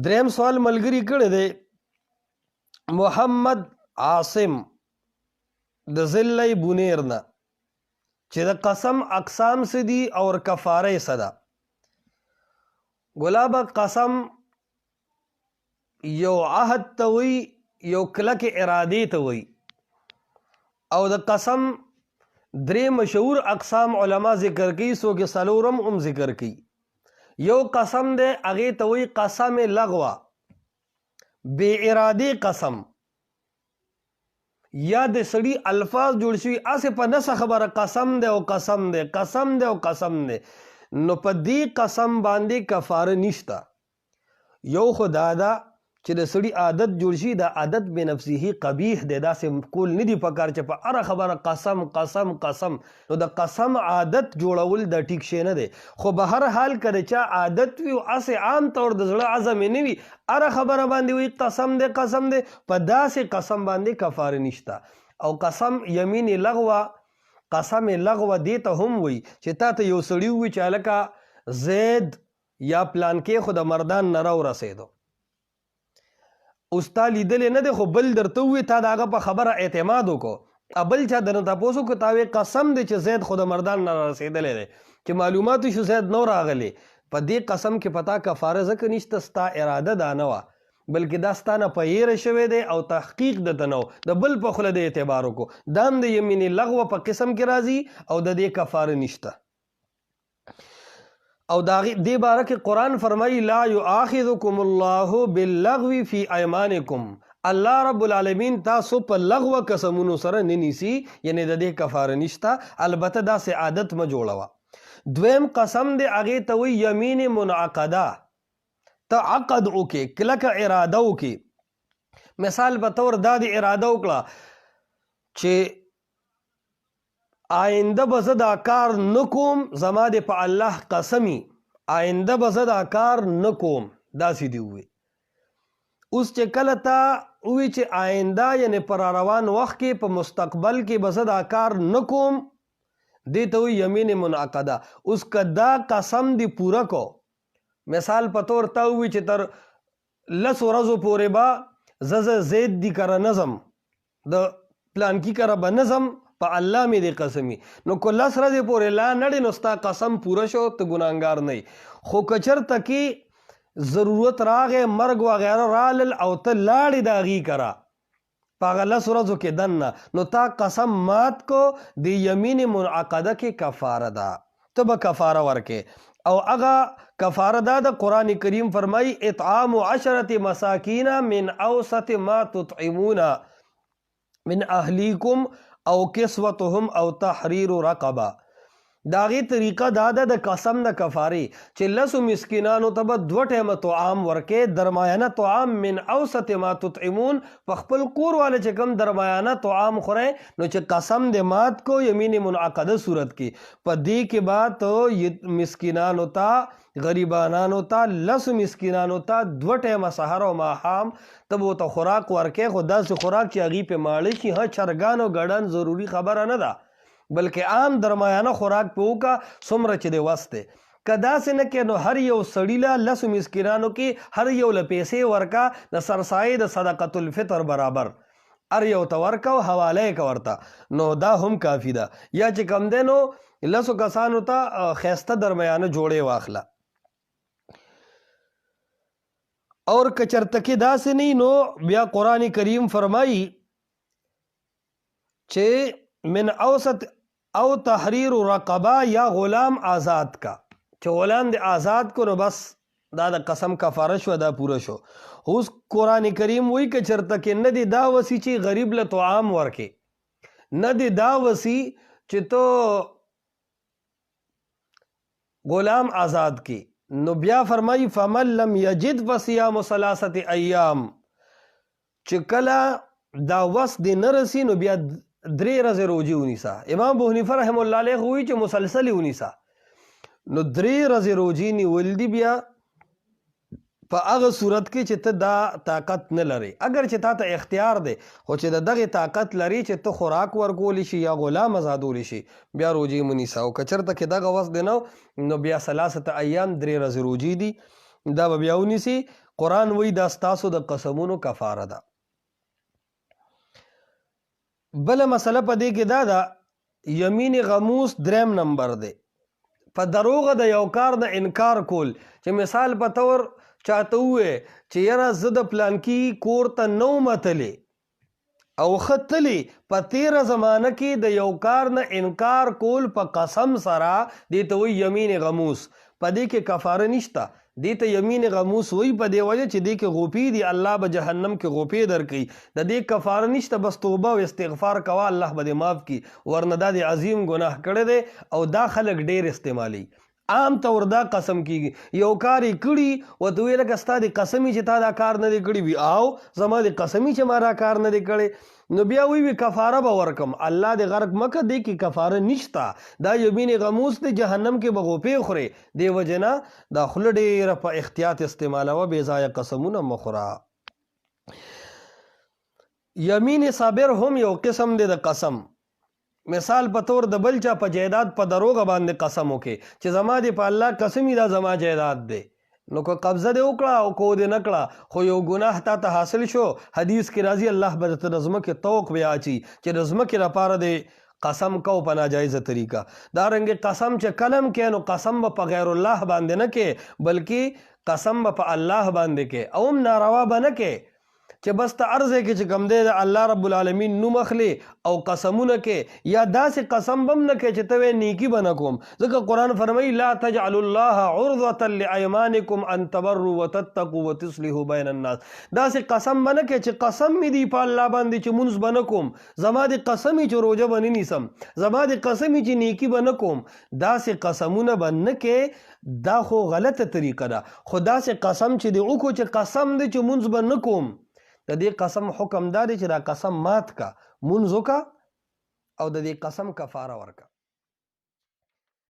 دریم سوال ملګری کړی دی محمد عاصم د ضلع بونیر نه چې د قسم اقسام څه دي اور کفاره څه ده. ګلابه قسم یو عهد ته وی یو کلک ارادې ته وی او د قسم درې مشهور اقسام علما ذکر کوي څوک یې څلورم هم ذکر کوي. یو قسم دی هغې ته وی قسم لغوه بے ارادې قسم یا د سړي الفاظ جوړ شوي هسې په نسه خبره قسم دی او قسم دی قسم دی او قسم دی نو په دې قسم باندې کفاره نشته. یو خو دا ده چې د سړي عادت جوړ شي دا عادت بنفسه قبیح دی داسې کول نه دي پکار چې په هره خبره قسم قسم قسم نو د قسم عادت جوړول د ټیک شی نه دی. خو به هر حال که د چا عادت وي او هسې عام طور د زړه عزم یې نه وي هره خبره باندې وي قسم دی قسم دی په داسې قسم باندې کفاره نشته. او قسم یمین لغوه قسم لغوه دې ته هم وي چې تا ته یو سړي ووي چې هلکه زید یا پلانکې خو د مردان نه راورسېدو اوس تا لیدلی نه دی خو بل درته ووي تا د هغه په خبره اعتماد وکړو بل چا درنه تپوس وکړو تا وی قسم دی چې زید خو د مردان نه رسېدلی دی چې معلومات شو زید نو راغلی په دې قسم کې پتا کفاره ځکه نشته ستا اراده دا نه وه بلکې دا ستا نه په یېره شوی دی او تحقیق دته نه و د بل په خوله د اعتبار وکړو دا هم د یمین لغوه په قسم کې راځي او د دې کفاره نشته. او دې باره کې قرآن فرمایي لا یؤاخذکم الله باللغو فی ایمانکم الله رب العالمین تاسو په لغوه قسمونو سره نه نیسي یعنی د دې کفاره نشته البته داسې عادت مه جوړوه. دویم قسم دی هغې ته وایي یمین منعقده ته عقد وکې کلکه اراده وکې مثال په طور دا د اراده وکړه چې آینده به زه دا کار نه کوم زما د په الله قسمی آینده به زه دا کار نه کوم داسې دي ووي. اوس چې کله تا ووي چې آینده یعنی پر روان وخت کې په مستقبل کې به زه دا کار نه کوم دې ته وایي یمین منعقده. اوس که دا قسم دی پوره کو مثال په طور تا ووي چې تر 10 ورځو پورې به زه زید دی کره نظم د پلانکي کره به نظم په الله مې دې قسمي نو که 10 ورځې پورې لا نړې نو ستا قسم پوره شو ته ګناهګار نه یې. خو که چېرته کې ضرورت راغی مرګ وغیره رالل او ته لاړې د هغې کره په هغه 10 ورځو کې دننه نو تا قسم مات کو د یمین منعقده کې کفاره ده ته به کفاره ورکې. او هغه کفاره دا د قرآن کریم فرمایي اطعام 10 مساکین من اوسط ما تطعمون من اهلیکم او کسوتهم او تحریر رقبه. د هغې طریقه دا ده د قسم د کفارې چې 10 مسکینانو ته به 2 ټیمه طعام ورکې درمیانه طعام من اوسط ما تطعمون په خپل کور والا چې کوم درمیانه طعام خورئ نو چې قسم د مات کو یمین منعقده صورت کې په دې کې به تو مسکینانو ته غریبانانو ته 10 مسکینانو ته 2 ټیمه سحر او ماښام ته به ورته خوراک ورکې خو داسې خوراک چې هغې پې ماړه شي چرګان او ګډن ضروري خبره نه ده بلکې عام درمیانه خوراک په وکړه څومره چې دی وس دی. که داسې نه کې نو هر یو سړي له 10 مسکینانو کې هر یو له پیسې ورکه د سرسایې د صدقة الفطر برابر هر یو ته ورکه او حواله یې که ورته نو دا هم کافي ده. یا چې کم دی نو 10 کسانو ته ښایسته درمیانه جوړې واخله. اور که چرته کې داسې نه نو بیا قرآن کریم فرمایي چې من اوسط او تحریر رقبه یا غلام آزاد کا چې غلام د آزاد کو نو بس دا د قسم کفاره شو دا پوره شو. اوس قرآن کریم وایي که چرته کې نه دی دا وسی چې غریب له طعام ورکې نه دی دا وسی چې تو غلام آزاد کی نو بیا فرمایي فمن لم یجد فصیام 3 ایام چې کله دا وس دی نه رسی نو بیا 3 ورځې روجې ونیسه. امام ابو حنیفه رحم الله علیه خو وایي چې مسلسل یې ونیسه نو 3 ورځې روجې نیول دي بیا په هغه صورت کې چې ته دا طاقت نه لرې اگر چې تا ته اختیار دی خو چې د دغې طاقت لري چې ته خوراک ورکولی شي یا غلام ازادولی شي بیا روجې مه نیسه. او که چېرته کې دغه وس دی نو بیا 3 ایام 3 ورځې روجې دي دا به بیا ونیسي. قرآن وی دا ستاسو د قسمونو کفاره ده. بل مسله په دې کې دا ده یمین غموس 3 نمبر دی. په دروغه د یو کار د انکار کول، چې مثال په تور چاته ووایې چې یاره زه د پلانکي کور ته نه وم تللی او ښه تللی، په تیره زمانه کې د یو کار نه انکار کول په قسم سره دې ته وایي یمین غموس. په دې کې کفاره نشته، دې ته یمین غموس وایي په دې وجه چې دې کې غوپې دي، الله به جهنم کې غوپې درکوي. د دې کفاره نشته، بس توبه او استغفار کوه، الله به دې معاف کړي، ورنه دا د عظیم ګناه کړی دی او دا خلک ډېر استعمالي. عام طور دا قسم کیږي یو کار یې کړي ورته ویې لکه ستا د قسمي چې تا دا کار نه دی کړی وي، او زما د قسمي چې ما دا کار نه دی کړی، نو بیا وی کفاره به ورکم. الله دې غرق مکه، دې کې کفاره نشته، دا یمین غموس دی، جهنم کې به غوپې خورې. دې وجه نه دا خوله ډېره په احتیاط استعمالوه، بې ځایه قسمونه مه خوره. یمین صابر هم یو قسم دی د قسم. مثال په طور د بل چا په جایداد په دروغه باندې قسم وکړي چې زما دې په الله قسم دا زما جایداد دی، نو که قبضه دې وکړه او که دې نه کړه خو یو ګناه تا ته حاصل شو، حدیث کې راځي الله به درته د ځمکې طوق بیا اچي چې د ځمکې لپاره دې قسم کو په ناجایزه طریقه. دارنګې قسم چې کلم کې نو قسم به په غیر الله باندې نه کې، بلکې قسم به په الله باندې کې، او هم ناروا به نه کې چې بس ته عرض کې چې کم دی د الله رب العالمین نوم اخلي او قسمونه کې، یا داسې قسم بم نه کې چې ته نیکی به نه کوم. ځکه قرآن فرمایي لا تجعلوا الله عرضة لأيمانكم ان تبروا وتتقوا وتصلحوا بین الناس. داسې قسم به نه کې چې قسم مې دی په الله باندې چې مونځ به نه کوم، زما د قسمي چې روژه به نه نیسم، زما د قسمي چې نیکی به نه کوم، داسې قسمونه به نه کې. دا خو غلطه طریقه ده. خو داسې قسم چې دی وکړو چې قسم دی چې مونځ به نه کوم، د دې قسم حکم دا دی چې دا قسم مات کا، مونځ وکړه او د دې قسم کفاره ورکړه.